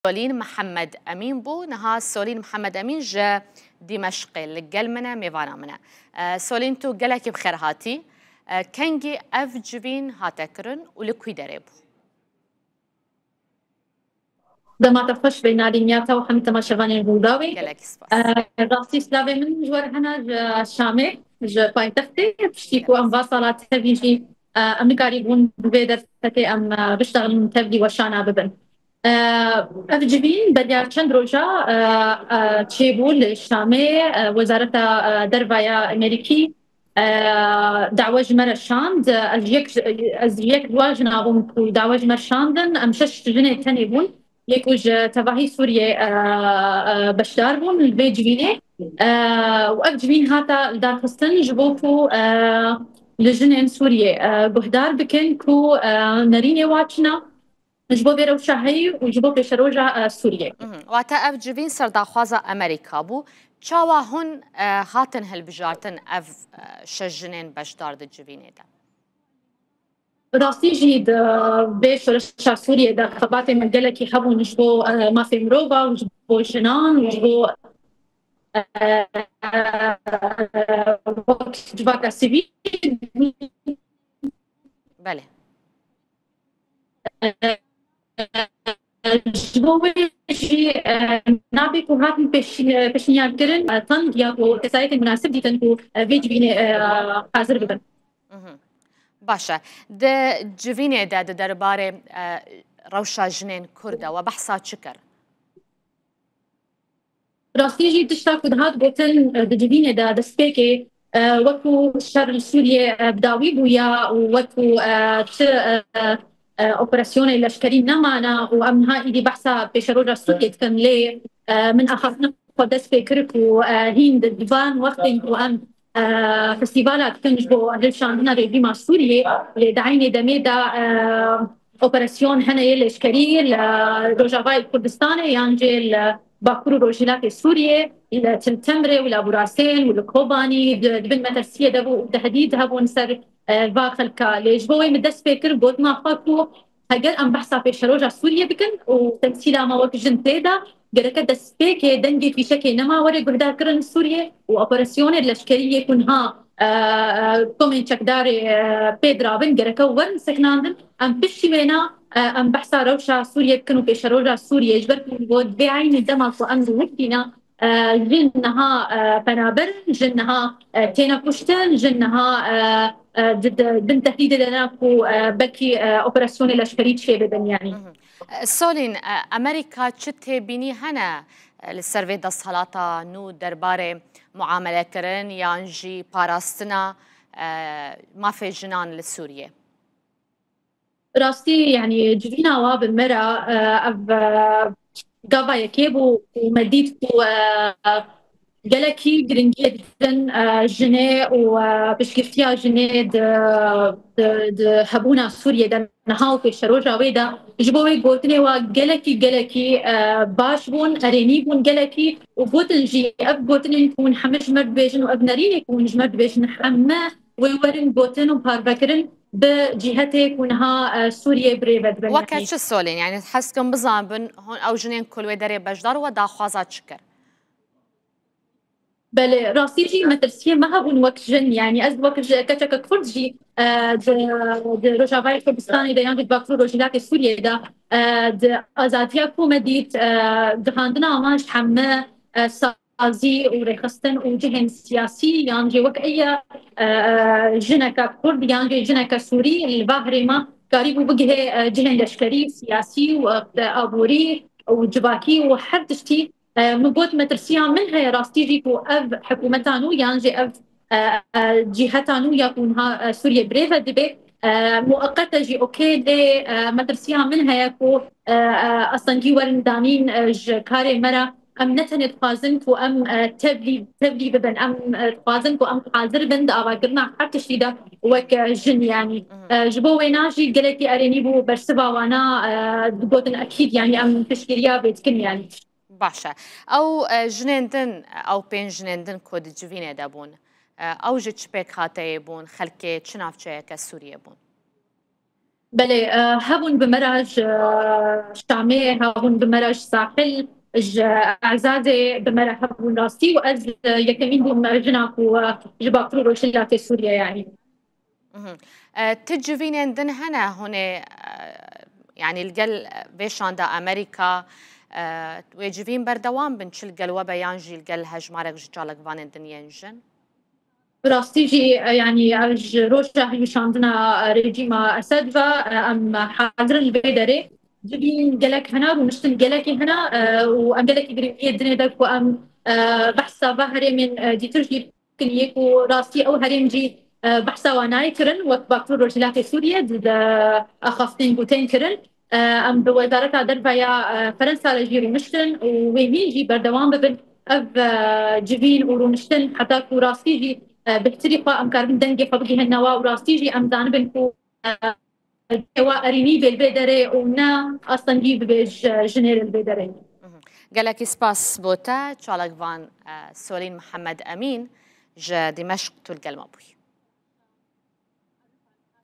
سولین محمد امین بو نها سولین محمد امین جا دمشق لقل منا ميفانا منا سولین تو قلك بخير هاتي كنجي اف جبين هاتكرن ولكوي دريبو دما تفش بين الدنيا وحمد تماشفاني البولداوي قلك سباس راسي سلافي من جوار هنا الشامي ج بايتختي بشتيكو ام باصلات تبيجي ام قاربون ببيدر تكي ام بشتغل من تبدي وشانا ببن اف جبين بديار چند روجا تشيبول الشامي وزارة دربايا امريكي دعوج مرشاند از یک واجنا بون کو دعوج مرشاندن ام شش جنه تاني بون يكوج تبعي سوريا بشدار بون البيت جبينه وأب جبين هاتا دار خستن جبوكو لجنين سوريا بهدار بكن كو ناريني واتشنا جبو بيرو شاهي وجبو بيشروجا سوريا واتا أب جبين سرداخوازا أمريكا بو چاوا هون هاتن هالبجارتن أف شجنين بشدار د جبينه دا راسي جيد بيش رشا سوريا دا خباتي مجلكي حبو نجبو ما في مروبا وجبو جنان وجبو وقت جباكا سيفي بله جبو شي نابي كو هاتن بشنيان كرن طن ياكو كسايت المناسب دي تنكو فيج بيني حاضر ببن باشا د جوینه دا د درباره روشا جنين كردة وبحثا شكر راستي جي تشتاك ودهات بوتن د جوینه دا دسبيكي وكو شر سوريا بداوي بويا وكو اوبراسيون الاشكالي نمانا وامنها ايدي بحثا بشروجا سوريا كان لي من اخرنا قدس فكرك وهين ديفان وقتين وام فستيفالات كنجبو هلشان ريبي مع سوريا دعيني دميدا اوبراسيون هنا الاشكالي لروجافاي الكردستاني يانجي باكورو روجينات سوريا الى تمتمري ولا براسين ولا كوباني دبن مترسيه دبو تهديد هبون سر فاخلكا ليجبوي مدس فكر بود ما فاكو هجر ام بحثا في شروجا سوريا بكن وتمثيلا ما وقت جنتيدا قالك دس فيكي دنجي في شكل نما وري قهدا كرن سوريا واوبراسيون الاشكاليه كونها كومين شكداري بيدرا بن قالك ورن سكناندن ام بشي وينا ام بحثا روشا سوريا كانوا في شروجا سوريا جبركم بود بعين الدمك وامر وكينا جنها بنابر جنها تينا كشتن جنها بن تهديد لناكو بكي اوبراسيون الاشكاليت شي بدن يعني سولين امريكا تشتي بيني هنا للسيرفي دا الصلاة نو درباره معاملة كرن يانجي باراستنا ما في جنان لسوريا راستي يعني جبينا واب المرأة قابا يكيبو ومديتكو جالكي جرينجي جدا جنيه وبشكفتيا جنيه د هبونا سوريا دا نهاو في شروجا ويدا جبوي قوتني وجالكي باش بون اريني بون جالكي وقوتن جي اب قوتن يكون حمش مرد بيجن وابنارين يكون مرد بيجن حما ويورن قوتن وباربكرن بجهتك ونها سوريا بريبد بني وكاتش السولين يعني تحسكم بزامبن هون او جنين كل ويدري بجدار ودا خوازات شكر بل راسيجي مترسيه ما هبون وقت جن يعني از وقت كتك كفرجي د روجافاي كردستاني دا يانجد باكرو روجيلات سوريا دا د ازاديا كومديت دهاندنا ماش حمى سازي وريخستن وجهن سياسي يانجي وك اي جنك كرد يانجي جنك سوري الباهري ما قريب بقه جهن لشكري سياسي وابوري وجباكي وحدشتي نبوت مترسيا منها راستيجي كو أف حكومتانو يانجي أف جهتانو يكونها سوريا بريفا دبي مؤقتة جي أوكي دي مترسيا منها يكو أصلا جي ورندانين كاري مرة أم نتن تخازنكو أم تبلي ببن أم تخازنكو أم حاضر بند أبا قلنا حتى شديدة وك جن يعني جبو ويناجي قلتي أريني بو برسبا وانا دبوتن أكيد يعني أم تشكيريا بيتكن يعني باشا او جنيندن او بين جنيندن كود جوينه دابون او جتشبيك هاتي بون خلكي تشنافچه كسوريا بون بله هبون بمرج شامي هبون بمرج ساحل اعزازي بمرج هبون راستي واز يكمين بون مرجناك وجباكترو روشلات سوريا يعني. تجفين عندنا هنا يعني القل بيشان دا أمريكا ويجفين بردوام بنشل القل وبيانجي القل هجمارك جالك فان الدنيا ينجن راستيجي يعني روشة يشاندنا ريجيم أسد أم حاضر البيدري جبين جلك هنا ونشتن جلك هنا وأم جلك يقريبية الدنيا دك وأم بحثا بهري من دي ترجي كليكو راستي أو هريم جي بحثا وناي كرن وباكتور رجلات سوريا ضد أخافتين بوتين كرن أم بوزارة دربايا فرنسا رجيرو مشتن ويمين جي بردوام ببن أف جبين ورونشتن حتى راستيجي بحترقة أم كاربن دنجي فبقي هالنوا وراستيجي أم زانبن كو أريني بالبدري ونا أصلا جيب بيج جنير البدري. قالك سباس بوتا تشالك فان سولين محمد أمين جا دمشق تلقى المبوي.